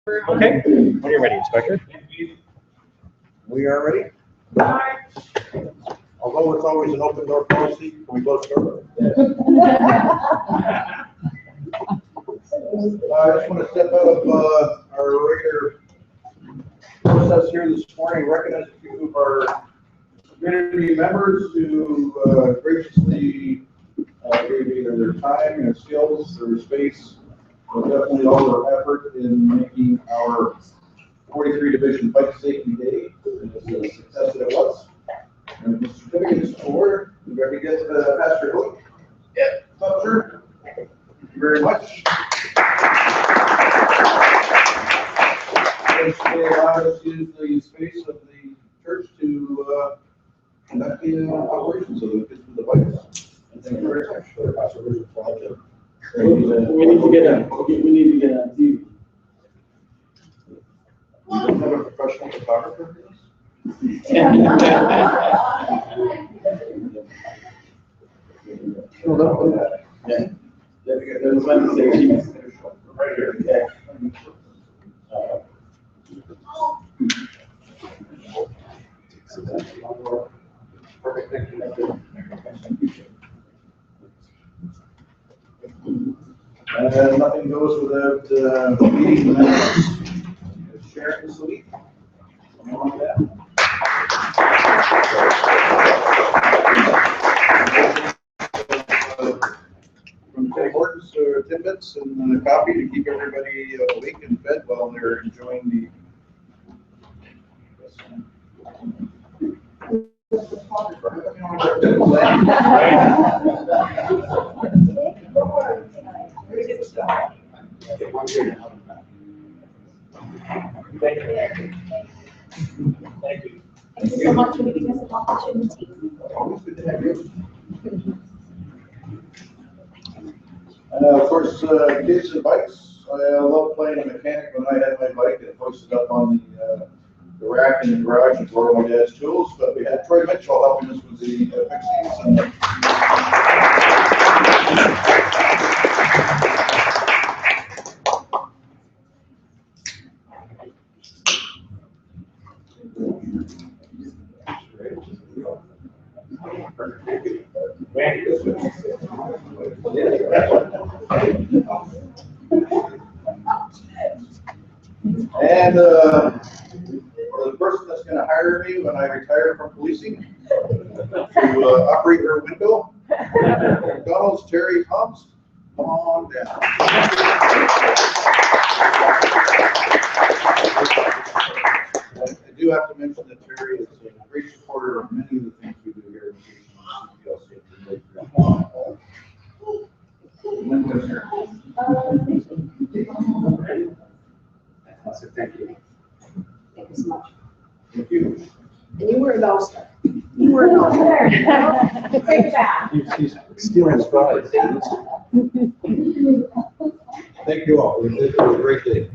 Okay, when you're ready, Inspector. We are ready. Although it's always an open door policy, can we close the door? I just want to step out of our regular process here this morning, recognize a few of our community members who graciously gave either their time, their skills, their space, and definitely all their effort in making our 43 Division Bike Safety Day the success that it was. And the certificates for, we ready to get Pastor Hook? Yep, sir. Thank you very much. They allowed us to use the space of the church to conduct the operations of the kids with the bikes. And thank you very much for Pastor Richard's project. We need to get a view. We don't have a professional photographer for this? Hold up. Yeah. There was one to say she was right here. Yeah. Perfect, thank you. And nothing goes without meeting minutes. Sharon this week. Something like that. From Tim Hortons tidbits and coffee to keep everybody awake and fed while they're enjoying the. Thank you. Thank you. Thank you so much for giving us an opportunity. Always good to have you. Of course, kids and bikes. I love playing a mechanic. When I had my bike, it hoisted up on the rack in the garage and borrowed my dad's tools. But we had Troy Mitchell helping us with the fixings and. And the person that's going to hire me when I retire from policing to operate her window, McDonald's Terry Thompson, come on down. I do have to mention that Terry is a great supporter of many of the things we do here in the CPLC. So thank you. Thank you so much. Thank you. And you were an all-star. You were an all-star. Take it back. She's stealing his prize. Thank you all. This was a great day.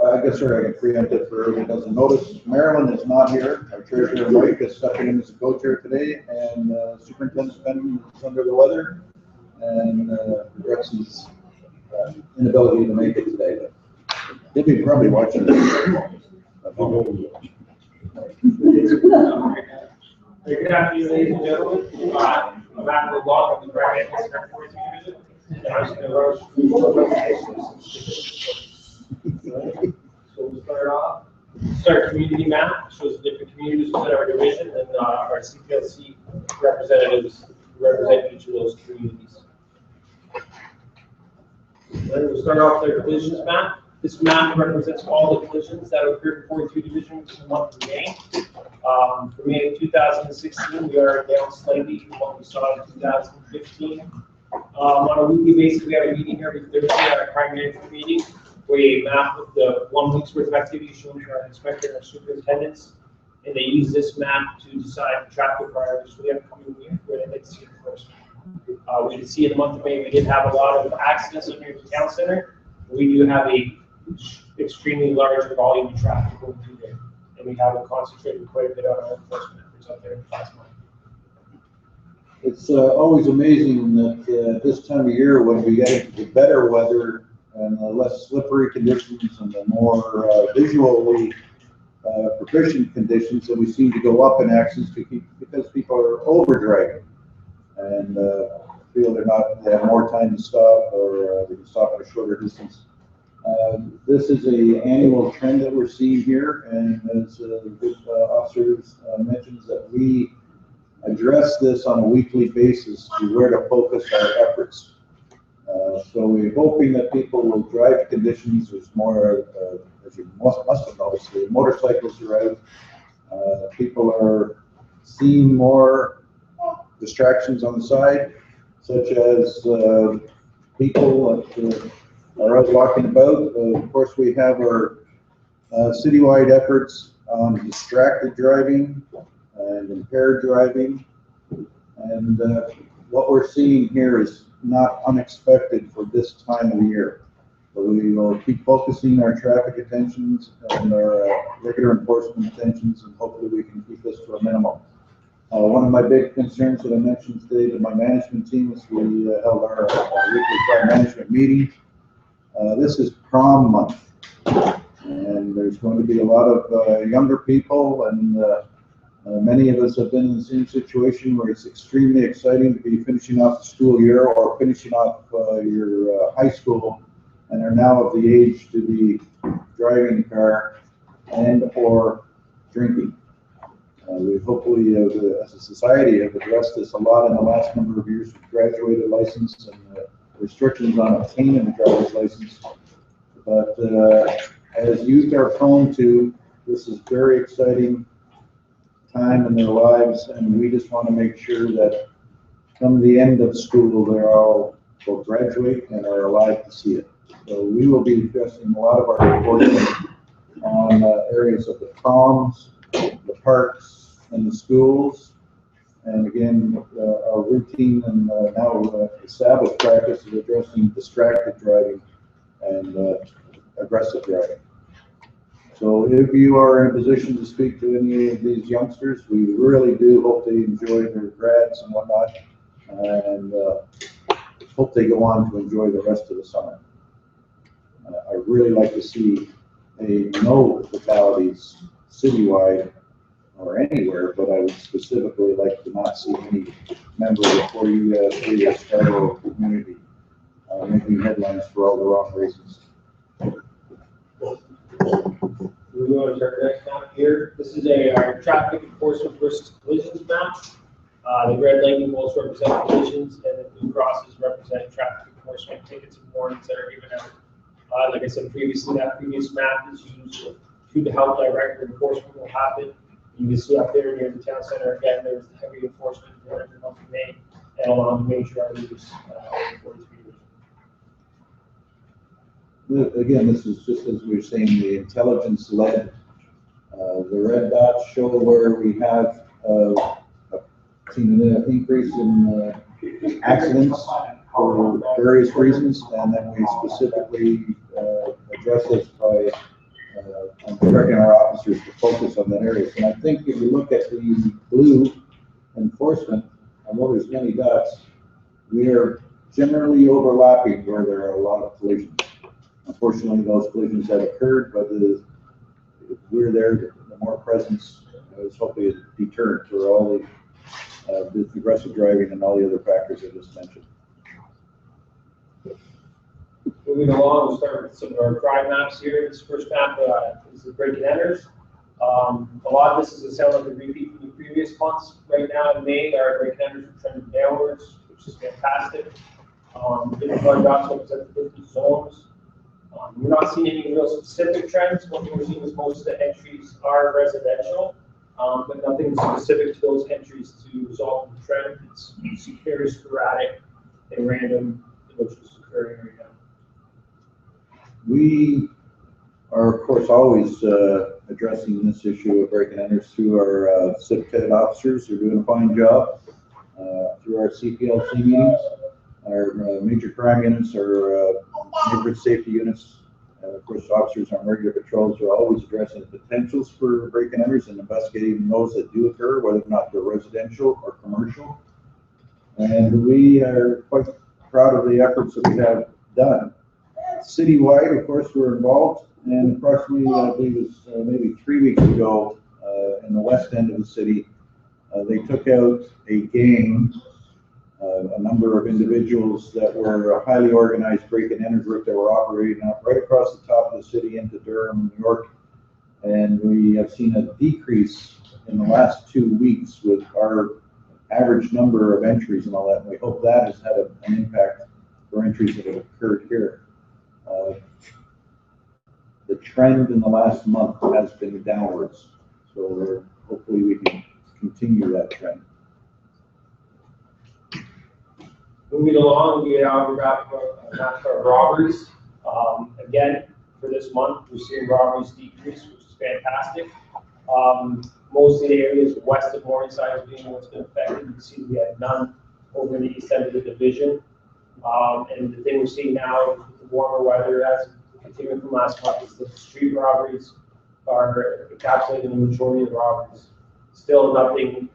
I guess, sir, I can preempt it for everyone who doesn't notice. Marilyn is not here. Our treasurer Mike is stepping in as a co-chair today, and Superintendent Ben is under the weather and regrets his inability to make it today. But he'll be probably watching this. Good afternoon, ladies and gentlemen. I'm Matt LeBlanc of the Grand Rapids Secretary Division. So we'll start off. Our community map shows the different communities within our division, and our CPLC representatives represent each of those communities. Then we'll start off with our divisions map. This map represents all the collisions that occurred in 42 divisions in the month of May. For May of 2016, we are down slightly from what we saw in 2015. On a weekly basis, we have a meeting every Thursday at our crime management meeting, where we map with the 1 week's worth of activity shown to our inspector and our superintendents, and they use this map to decide the traffic priorities for the upcoming year, where they'd like to see enforcement. We can see in the month of May we did have a lot of accidents up here at the town center. We do have a extremely large volume of traffic going through there, and we have concentrated quite a bit on our enforcement efforts up there. It's always amazing that this time of year, when we get into the better weather and the less slippery conditions and the more visually proficient conditions, that we seem to go up in accidents because people are over driving and feel they have more time to stop, or they can stop at a shorter distance. This is an annual trend that we're seeing here, and as the officers mentions, that we address this on a weekly basis to where to focus our efforts. So we're hoping that people will drive conditions. There's more, as you must have noticed, the motorcycles are out. People are seeing more distractions on the side, such as people that are out walking about. Of course, we have our citywide efforts on distracted driving and impaired driving. And what we're seeing here is not unexpected for this time of the year. So we will keep focusing our traffic attentions and our regular enforcement attentions, and hopefully we can keep this to a minimum. One of my big concerns that I mentioned today to my management team is we held our weekly crime management meeting. This is prom month, and there's going to be a lot of younger people, and many of us have been in the same situation where it's extremely exciting to be finishing off the school year or finishing off your high school, and are now of the age to be driving a car and or drinking. We hopefully, as a society, have addressed this a lot in the last number of years with graduated license and restrictions on obtaining a driver's license. But as youth are prone to, this is very exciting time in their lives, and we just want to make sure that come the end of school, they're all will graduate and are alive to see it. So we will be addressing a lot of our reporting on areas of the proms, the parks, and the schools. And again, our routine and now established practice is addressing distracted driving and aggressive driving. So if you are in a position to speak to any of these youngsters, we really do hope they enjoy their grads and whatnot, and hope they go on to enjoy the rest of the summer. I really like to see no fatalities citywide or anywhere, but I would specifically like to not see any member of the 40 Chicago community making headlines for all the wrong reasons. We're going to our next map here. This is our traffic enforcement versus collisions map. The red lightning bolts represent collisions, and the blue crosses represent traffic enforcement tickets and warnings that are given out. Like I said previously, that previous map is used to help direct enforcement will happen. You can see up there near the town center again, there's the heavy enforcement during the month of May and along major arteries. Again, this is just as we were saying, the intelligence-led. The red dots show where we have seen an increase in accidents for various reasons, and then we specifically address this by directing our officers to focus on that area. And I think if you look at the blue enforcement, although there's many dots, we are generally overlapping where there are a lot of collisions. Unfortunately, those collisions have occurred, but if we're there, the more presence is hopefully a deterrent for all the aggressive driving and all the other factors I just mentioned. Moving along, we'll start with some of our crime maps here. This first map is the break and enters. A lot of this is a sound like a repeat from the previous months. Right now in May, our break and enters are trending downwards, which is fantastic. Different color dots represent the different zones. We're not seeing any real specific trends. What we're seeing is most of the entries are residential, but nothing specific to those entries to resolve the trend. It's very sporadic and random, which is occurring right now. We are, of course, always addressing this issue of break and enters through our CPLC officers who are doing a fine job, through our CPLC meetings. Our major crime units, our neighborhood safety units, of course, officers on regular patrols are always addressing the potentials for break and enters and investigating those that do occur, whether or not they're residential or commercial. And we are quite proud of the efforts that we have done. Citywide, of course, we're involved, and approximately, I believe it was maybe 3 weeks ago, in the west end of the city, they took out a gang, a number of individuals that were a highly organized break-and-enter group that were operating out right across the top of the city into Durham, New York. And we have seen a decrease in the last 2 weeks with our average number of entries and all that. And we hope that has had an impact for entries that have occurred here. The trend in the last month has been downwards. So hopefully we can continue that trend. Moving along, we got robberies. Again, for this month, we're seeing robberies decrease, which is fantastic. Most of the areas west of Morningside is being what's been affected. You can see we have none over in the east end of the division. And the thing we're seeing now with the warmer weather, as continuing from last month, is that the street robberies are encapsulating the majority of the robberies. Still nothing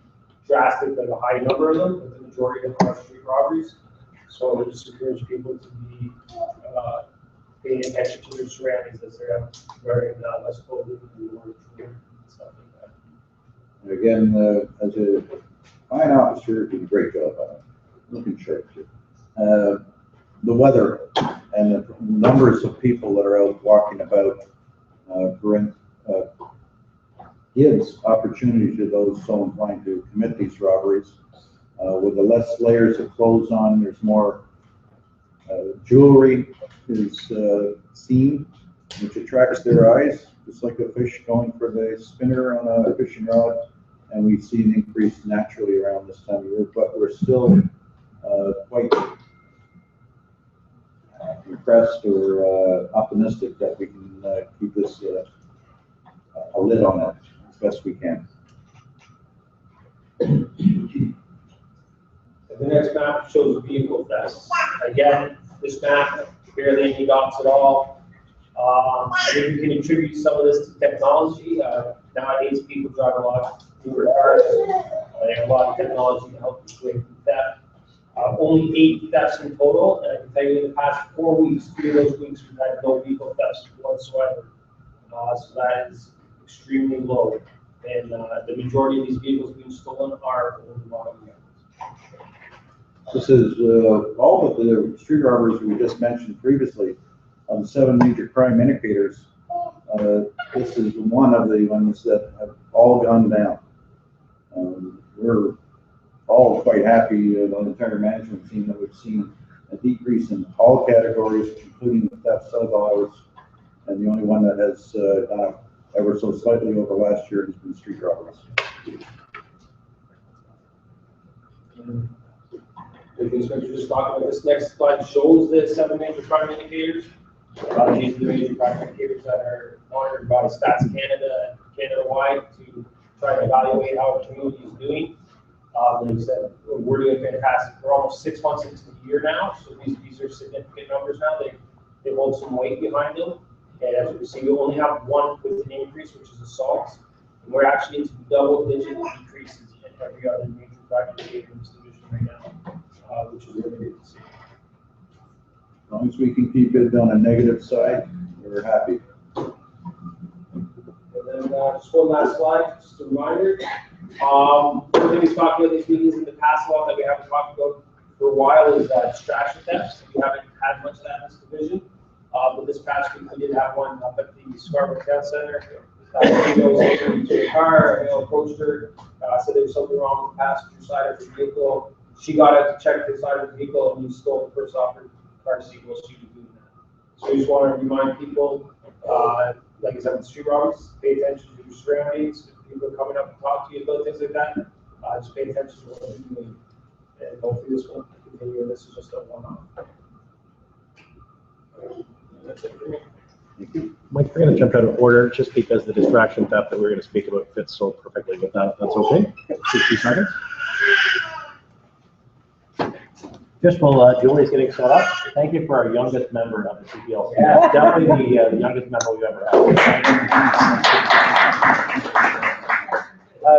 drastic, like a high number of them, but the majority of them are street robberies. So I just encourage people to be paying attention to their surroundings as they're wearing less clothing and stuff like that. And again, as a fine officer, did a great job on it. Looking sharp too. The weather and the numbers of people that are out walking about gives opportunity to those so inclined to commit these robberies. With the less layers of clothes on, there's more jewelry is seen, which attracts their eyes, just like a fish going for the spinner on a fishing rod. And we see an increase naturally around this time of year, but we're still quite impressed or optimistic that we can keep this a lid on it as best we can. The next map shows vehicle thefts. Again, this map barely any dots at all. I think we can attribute some of this to technology. Nowadays, people drive a lot newer cars. They have a lot of technology to help dissuade from theft. Only 8 thefts in total, and I can tell you in the past 4 weeks, 3 of those weeks, we've had no vehicle thefts whatsoever. So that is extremely low. And the majority of these vehicles being stolen are older model vehicles. This is all of the street robberies we just mentioned previously on 7 major crime indicators. This is one of the ones that have all gone down. We're all quite happy, the entire management team, that we've seen a decrease in all categories, including the theft of dollars. And the only one that has gone up ever so slightly over last year has been street robberies. The inspector just talked about this. Next slide shows the 7 major crime indicators. These are the major crime indicators that are monitored by Stats Canada, Canada-wide, to try to evaluate how the community is doing. Like I said, we're doing fantastic. We're almost 6 months into the year now, so these are significant numbers now. They hold some weight behind them. And as we see, we only have one with an increase, which is assaults. And we're actually into double-digit decreases in every other major crime indicator in this division right now, which is really good to see. As long as we can keep it on a negative side, we're happy. And then just one last slide, just a reminder. One thing we've talked about these meetings in the past a lot that we haven't talked about for a while is distraction thefts. We haven't had much of that in this division. But this past week we did have one up at the Scarborough Town Center. A car, approached her, said there was something wrong with the passenger side of the vehicle. She got out to check the side of the vehicle and we stole the purse off her car seat while she was doing that. So we just want to remind people, like I said, with street robberies, pay attention to your surroundings. If people are coming up and talk to you about things like that, just pay attention to what you're doing. And hopefully this will continue, and this is just a one-off. That's it for me. Thank you. Mike, we're going to jump out of order just because the distraction theft that we're going to speak about fits so perfectly with that. That's okay. 60 seconds. Just while Julie's getting set up, thank you for our youngest member of the CPLC. That's definitely the youngest member we've ever had.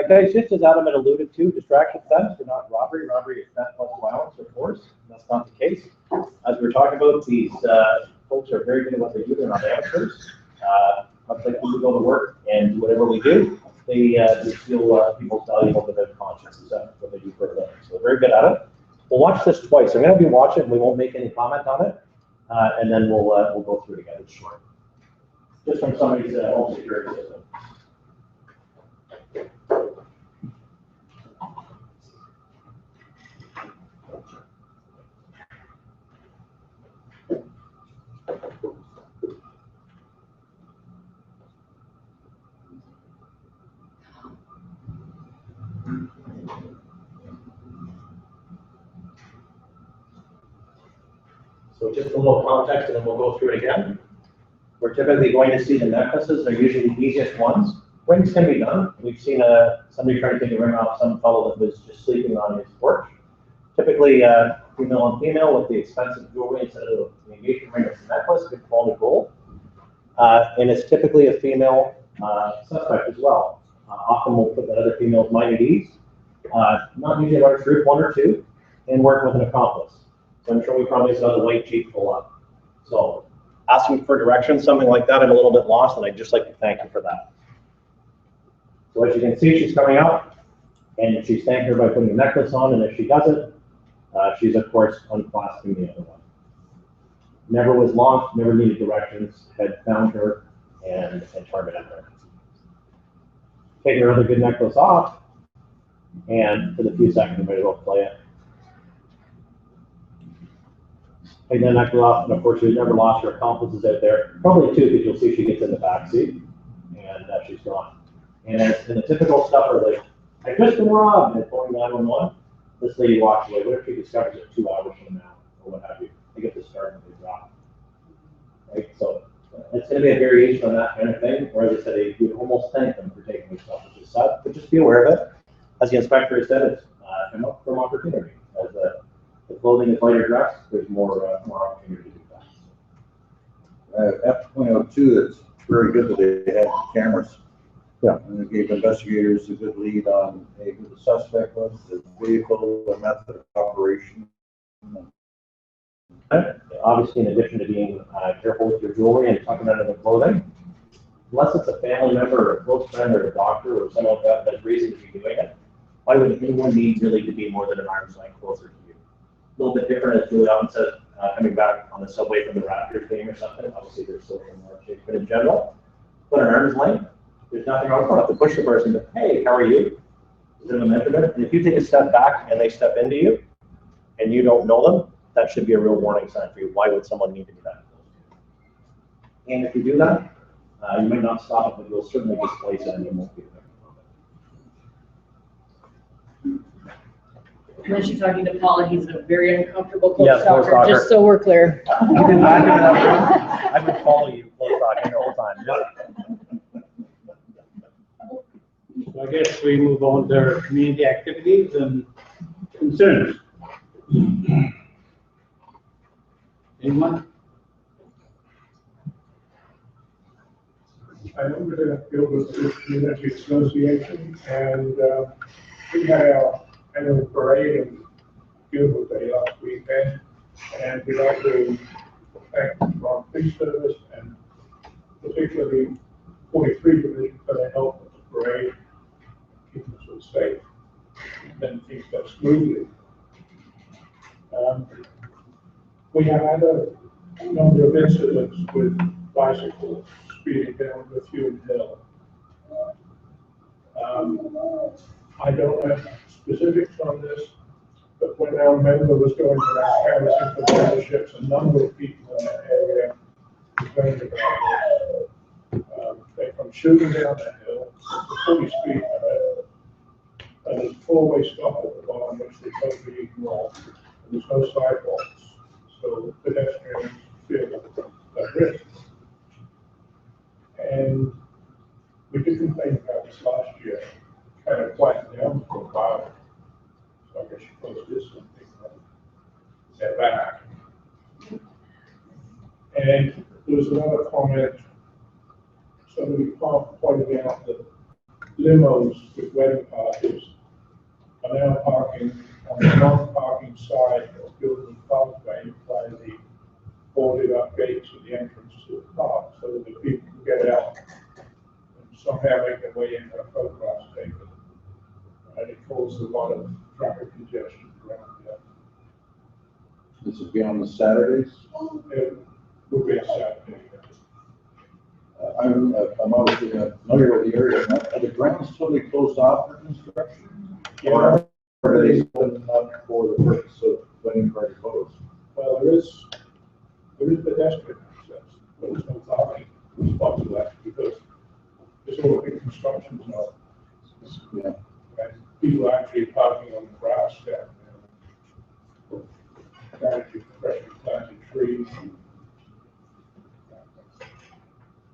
guys, just as Adam had alluded to, distraction thefts are not robbery. Robbery is theft plus violence or force. That's not the case. As we're talking about, these folks are very good at what they do. They're not amateurs. Much like when we go to work and do whatever we do, they steal people's valuable to their conscience. That's what they do for a living. So they're very good at it. We'll watch this twice. I'm going to be watching. We won't make any comment on it, and then we'll go through it again. It's short, just from somebody's home security system. So just a little context, and then we'll go through it again. We're typically going to see the necklaces. They're usually the easiest ones. Rings can be done. We've seen somebody trying to take a ring off some fellow that was just sleeping on his porch. Typically, female on female with the expensive jewelry instead of the engagement ring, it's a necklace, good quality gold. And it's typically a female suspect as well. Often we'll put that other female's mind at ease. Not usually a large group, one or two, and work with an accomplice. So I'm sure we probably saw the white sheet pull up. So asking for directions, something like that, I'm a little bit lost, and I'd just like to thank you for that. So as you can see, she's coming out, and she's thanking her by putting the necklace on, and if she doesn't, she's of course unclasping the other one. Never was launched, never needed directions, had found her and targeted her. Taking her other good necklace off, and for the few seconds, maybe we'll play it. Take that necklace off, and of course, she's never lost her accomplices out there. Probably two, because you'll see she gets in the back seat, and she's gone. And in the typical stuff where like, I just been robbed, and pulling 911, this lady walks away. What if she discovers it 2 hours from now, or what have you? They get to start and they drop. Right? So it's going to be a variation on that kind of thing, where as I said, you would almost thank them for taking their stuff, which is sad, but just be aware of it. As the inspector said, it's an up from opportunity. As the clothing is lighter dressed, there's more opportunity to do that. F.02, it's very good that they had cameras. Yeah. And it gave investigators a good lead on who the suspect was, the vehicle, the method of operation. Obviously, in addition to being careful with your jewelry and tucking under the clothing, unless it's a family member or a close friend or a doctor or someone like that that's reason to be doing it, why would anyone need really to be more than an arm's length closer to you? A little bit different, as Julie often says, coming back on the subway from the Raptors game or something. Obviously, there's social marketing, but in general, but an arm's length, there's nothing wrong with it. To push the person, but hey, how are you? Is it a measurement? And if you take a step back and they step into you, and you don't know them, that should be a real warning sign for you. Why would someone need to be that close? And if you do that, you might not stop it, but you'll certainly displace it and you won't be there. When she's talking to Paula, he's a very uncomfortable Yeah, close close talker, talker. just so we're clear. I would follow you close talking the whole time. So I guess we move on to our community activities and concerns. Anyone? I know we're going to build with the community association, and we had our annual parade and beautiful day last weekend, and we'd like to thank our police service and particularly 43 Division for their help with the parade, keeping us all safe, and things go smoothly. We have had a number of incidents with bicycles speeding down Methuen Hill. I don't have specifics on this, but when our member was going to our Harrison for memberships, a number of people in that area complained about this. They come shooting down the hill, it's a fully speed limit, and there's a four-way stop at the bottom, which they totally ignore, and there's no sidewalks, so pedestrians feel at risk. And we did complain about this last year, kind of quieted down for a while. So I guess you posted this something, they're back. And there was another comment, somebody pointed out that limos with wedding parties are now parking on the non-parking side of Gilman Parkway by the boarded up gates at the entrance to the park, so that the people can get out and somehow make their way into a photograph taken. And it causes a lot of traffic congestion around there. This will be on the Saturdays. It will be a Saturday. I'm obviously familiar with the area. Are the grounds totally closed off for construction? Yeah. Or are they open up for the purpose of wedding party photos? Well, there is pedestrian access, but there's no parking spots for that because there's all the big construction zone. Yeah. And people are actually parking on the grass down there. Managing freshly planted trees.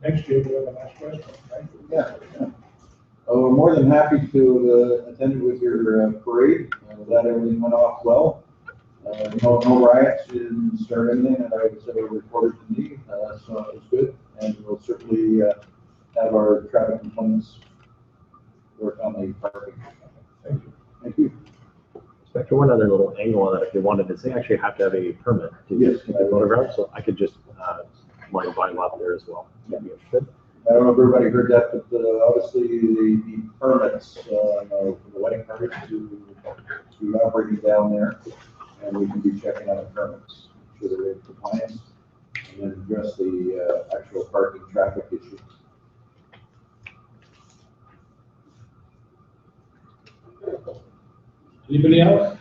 Next year, we'll have a nice restaurant, right? Yeah. We're more than happy to attend with your parade. Glad everything went off well. No riots didn't start anything, and I would say reported to me, so it was good. And we'll certainly have our traffic complaints work on the parking. Thank you. Thank you. Inspector, one other little angle on that, if you wanted to say, actually have to have a permit to Yes. take the photograph, so I could just line them up there as well. Yeah. If you're interested. I don't know if everybody heard that, but obviously the permits for the wedding party to operating down there, and we can be checking on the permits, make sure they're in compliance, and then address the actual parking traffic issue. Anybody else?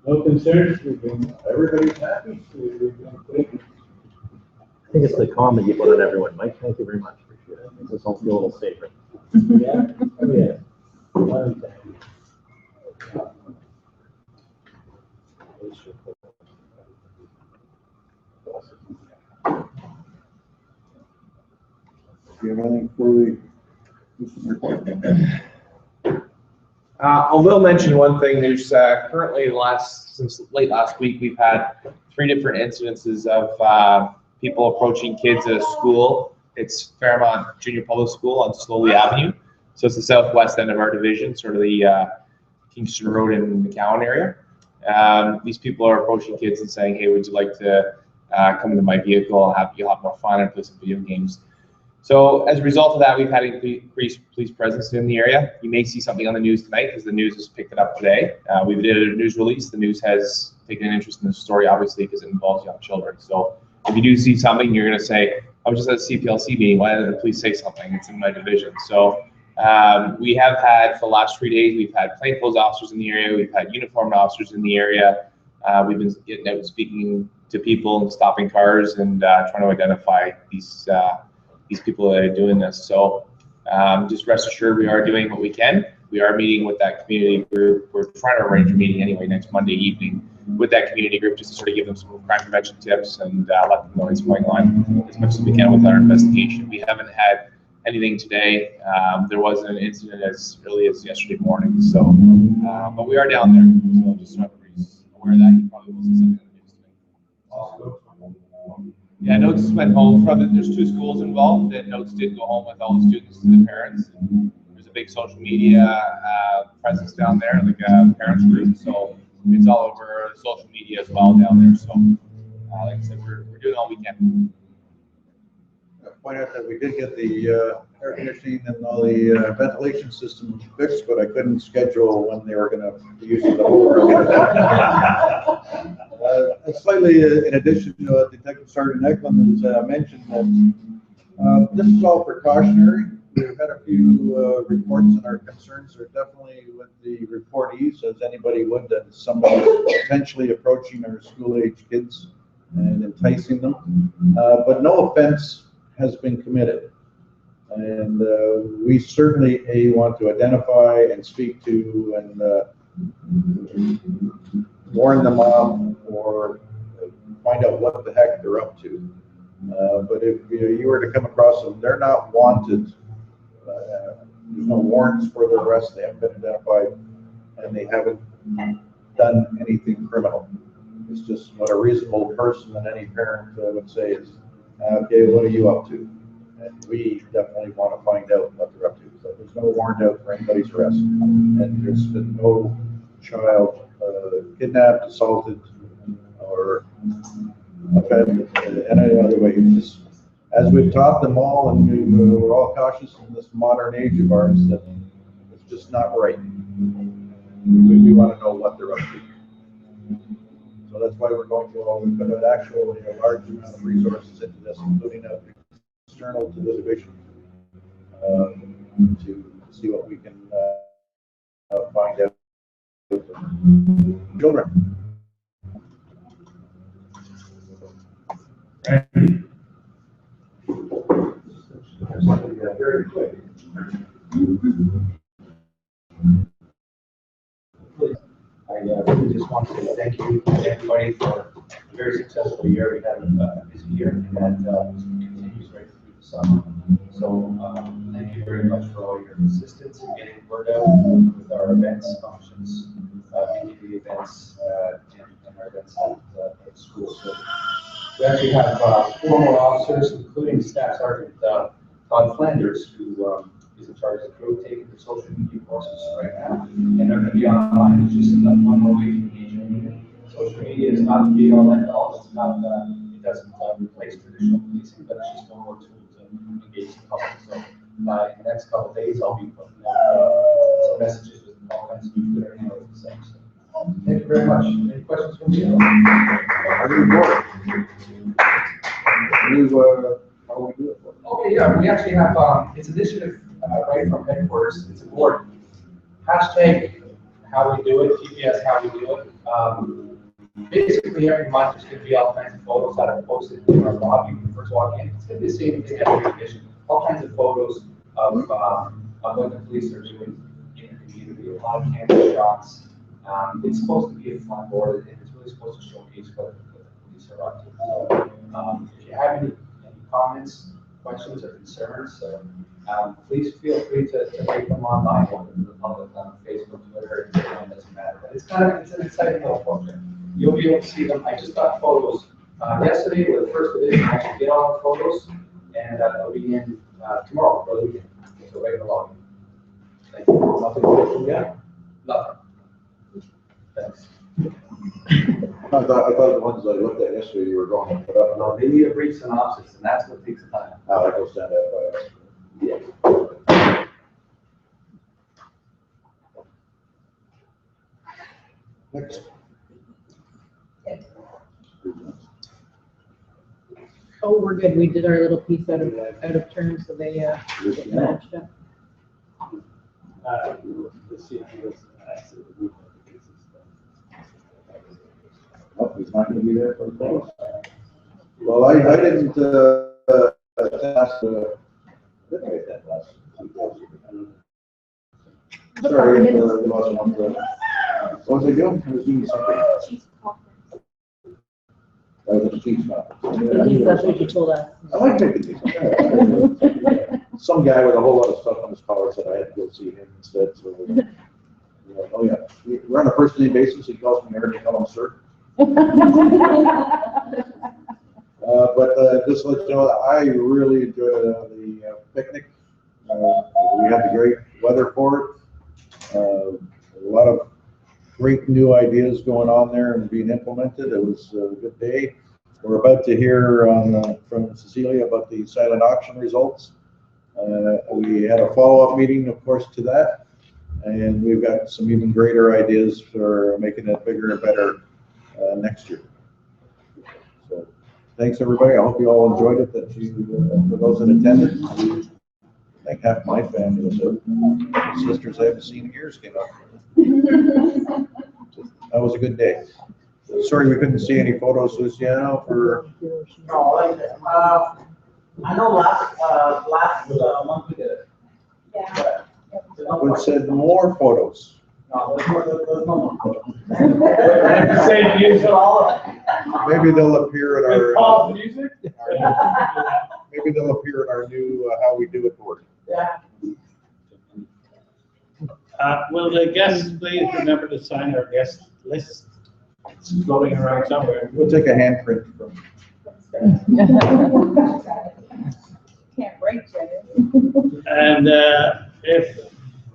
No concerns? Everybody's happy. I think it's the comment you put on everyone. Mike, thank you very much. Appreciate it. Makes us all feel a little safer. Yeah, oh, yeah. One time. Do you have anything for the report? I will mention one thing. There's currently since late last week, we've had 3 different incidences of people approaching kids at a school. It's Fairmont Junior Public School on Slowly Avenue. So it's the southwest end of our division, sort of the Kingston Road and McCowan area. These people are approaching kids and saying, hey, would you like to come into my vehicle? You'll have more fun and play some video games. So as a result of that, we've had increased police presence in the area. You may see something on the news tonight because the news has picked it up today. We did a news release. The news has taken an interest in the story, obviously, because it involves young children. So if you do see something, you're going to say, I was just at a CPLC meeting. Why didn't the police say something? It's in my division. So we have had, for the last 3 days, we've had plainclothes officers in the area. We've had uniformed officers in the area. We've been getting out and speaking to people and stopping cars and trying to identify these people that are doing this. So just rest assured we are doing what we can. We are meeting with that community group. We're trying to arrange a meeting anyway next Monday evening with that community group just to sort of give them some crime prevention tips and let them know what's going on as much as we can with our investigation. We haven't had anything today. There was an incident as early as yesterday morning. So, but we are down there. So just so everybody's aware of that, you probably will see something in the news today. Yeah, Notes went home from it. There's 2 schools involved, and Notes did go home with all the students and the parents. And there's a big social media presence down there, like a parents group. So it's all over social media as well down there. So, like I said, we're doing all we can. Point out that we did get the air conditioning and all the ventilation system fixed, but I couldn't schedule when they were going to be using the whole room. And slightly in addition to what Detective Sergeant Eklund has mentioned, that this is all precautionary. We've had a few reports, and our concerns are definitely with the reportees, as anybody would, that somebody is potentially approaching our school-age kids and enticing them. But no offense has been committed. And we certainly want to identify and speak to and warn them off or find out what the heck they're up to. But if you were to come across them, they're not wanted. There's no warrants for their arrest. They haven't been identified, and they haven't done anything criminal. It's just what a reasonable person and any parent would say is, okay, what are you up to? And we definitely want to find out what they're up to. So there's no warrant out for anybody's arrest, and there's been no child kidnapped, assaulted, or offended in any other way. It's just, as we've taught them all, and we're all cautious in this modern age of ours, that it's just not right. We want to know what they're up to. So that's why we're going to, we put an actual, large amount of resources into this, including external to the division, to see what we can find out. Children. Very quick. I really just want to say thank you to everybody for a very successful year. We had this year, and continues right through the summer. So thank you very much for all your assistance in getting word out with our events, functions, community events, and our events at school. So we actually have 4 more officers, including Staff Sergeant Todd Flanders, who is in charge of taking the social media courses right now, and they're going to be online. It's just one more way to engage in social media. Is not to be all that all. It's not it doesn't replace traditional policing, but it's just one more tool to engage the public. So in the next couple of days, I'll be putting out some messages with all kinds of new Twitter handles and such. So, thank you very much. Any questions from you? How do we do it? Okay, yeah, we actually have, it's an initiative right from headquarters. It's a board. Hashtag how we do it, GPS how we do it. Basically, every month there's going to be all kinds of photos that are posted in our lobby when you first walk in. It's going to be the same thing every division. All kinds of photos of what the police are doing in the community. A lot of camera shots. It's supposed to be a fun board, and it's really supposed to showcase what the police are up to. So, if you have any comments, questions, or concerns, please feel free to make them online, open to the public on Facebook, Twitter, Instagram, doesn't matter. But it's an exciting little project. You'll be able to see them. I just got photos yesterday with the first division. I should get all the photos, and they'll be in tomorrow for the weekend. So right along. Thank you. Nothing more from you? Nothing. Thanks. I thought the ones I looked at yesterday, you were going to put up. No, they need a brief synopsis, and that's what takes time. Now I go stand up. Yeah. Next. Oh, we're good. We did our little piece out of turn, so they get matched up. Oh, he's not going to be there for the close. Well, I didn't ask did I get that last? Sorry, the last one. What was I doing? I was doing something. That was a Chiefs conference. At least that's what you told us. I like making these. Some guy with a whole lot of stuff on his collar said I had to go see him instead. So, oh yeah, we're on a first name basis. He calls me Aaron, I call him sir. But just to let you know, I really enjoyed the picnic. We had the great weather for it. A lot of great new ideas going on there and being implemented. It was a good day. We're about to hear from Cecilia about the silent auction results. We had a follow-up meeting, of course, to that. And we've got some even greater ideas for making it bigger and better next year. So thanks, everybody. I hope you all enjoyed it. That you, for those that attended, I think half my family was there. My sisters I haven't seen in years came up. That was a good day. Sorry we couldn't see any photos, Luciano, for. No, I know last month we did it. Yeah. We said more photos. No, there's no more. Same music. Maybe they'll appear in With our. Paul's music? Maybe they'll appear in our new How We Do It board. Yeah. Will the guests please remember to sign our guest list? It's floating around somewhere. We'll take a handprint from. can't write yet. And if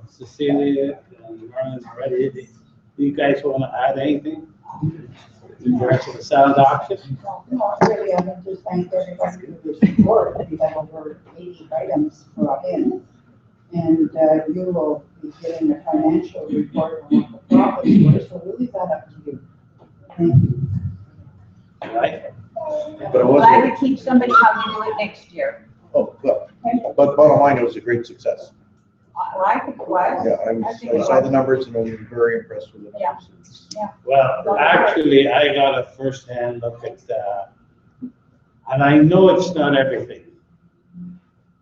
Cecilia and Marlon are ready, do you guys want to add anything in regards to the sound auction? No, really, I would just thank everybody for their support. We have over 80 items brought in. And you will be getting a financial report on what the profits were, so we'll leave that up to you. Thank you. Right? But it Glad wasn't, to teach somebody how to do it next year. oh, but the bottom line, it was a great success. I think it was. Yeah, I saw the numbers and I was very impressed with the numbers. Well, actually, I got a first-hand look at, and I know it's not everything,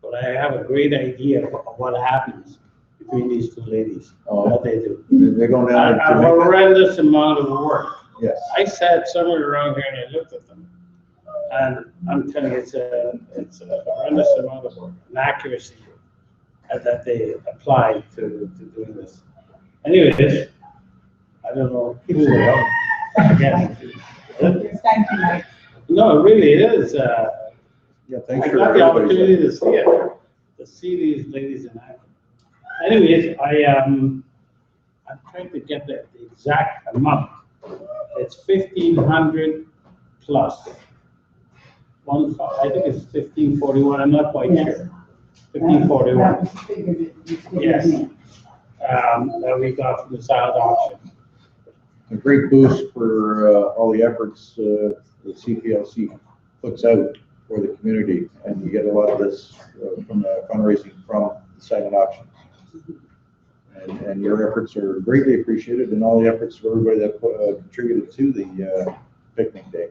but I have a great idea of what happens between these two ladies, what they do. They're going down A to Jamaica. horrendous amount of work. Yes. I sat somewhere around here and I looked at them, and I'm telling you, it's a horrendous amount of work, and accuracy that they apply to doing this. Anyways, I don't know. Again. Thank you, Mike. No, it really is. Yeah, thanks I for got the opportunity everybody's. to see it, to see these ladies in action. Anyways, I'm trying to get the exact amount. It's 1,500 plus. I think it's 1,541, I'm not quite sure. 1,541. That was the figure that you said. Yes. That we got from the silent auction. A great boost for all the efforts the CPLC puts out for the community, and we get a lot of this from the fundraising from the silent auction. And your efforts are greatly appreciated, and all the efforts of everybody that contributed to the picnic day.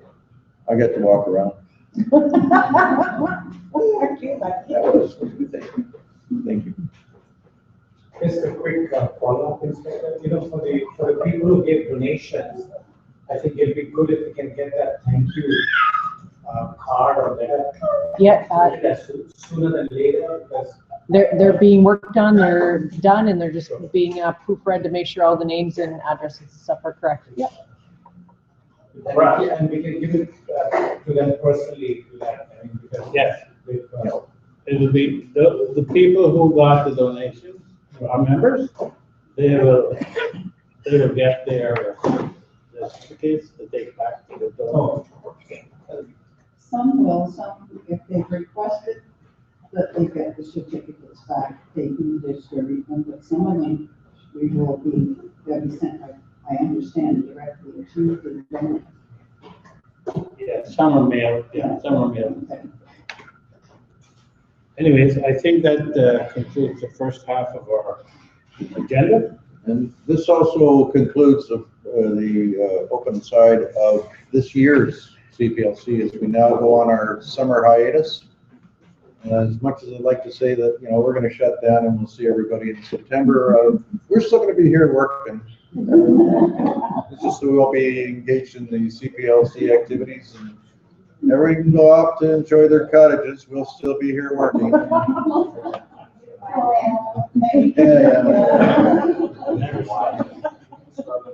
I got to walk around. That was a good thing. Thank you. Just a quick follow-up, Inspector. You know, for the people who give donations, I think it'd be good if we can get that thank you card or letter. Yeah, Sooner than later, because they're being worked on, they're done, and they're just being proofread to make sure all the names and addresses and stuff are correct. Yeah. and we can give it to them personally. I mean, because Yes. with, It will be, the people who got the donation, our members, they will get their certificates to take back to the donor. Some will, some, if they've requested that they get the certificates back, they do distribute them, but some of them, they'll be sent, I understand, directly to the donor. Yeah, some are mailed, some are mailed. Okay. Anyways, I think that concludes the first half of our agenda. And this also concludes the open side of this year's CPLC as we now go on our summer hiatus. And as much as I'd like to say that, we're going to shut down and we'll see everybody in September, we're still going to be here working. It's just that we won't be engaged in the CPLC activities, and everybody can go off to enjoy their cottages. We'll still be here working. Yeah.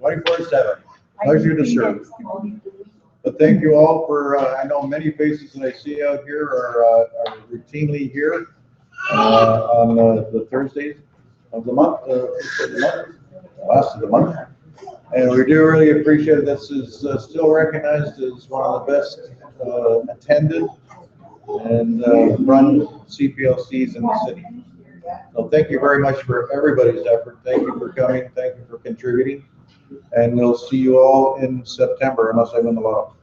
24/7. Pleasure to serve. But thank you all for, I know many faces that I see out here are routinely here on the Thursdays of the month, last of the month. And we do really appreciate it. This is still recognized as one of the best attended and run CPLCs in the city. So thank you very much for everybody's effort. Thank you for coming. Thank you for contributing. And we'll see you all in September unless I win the lotto.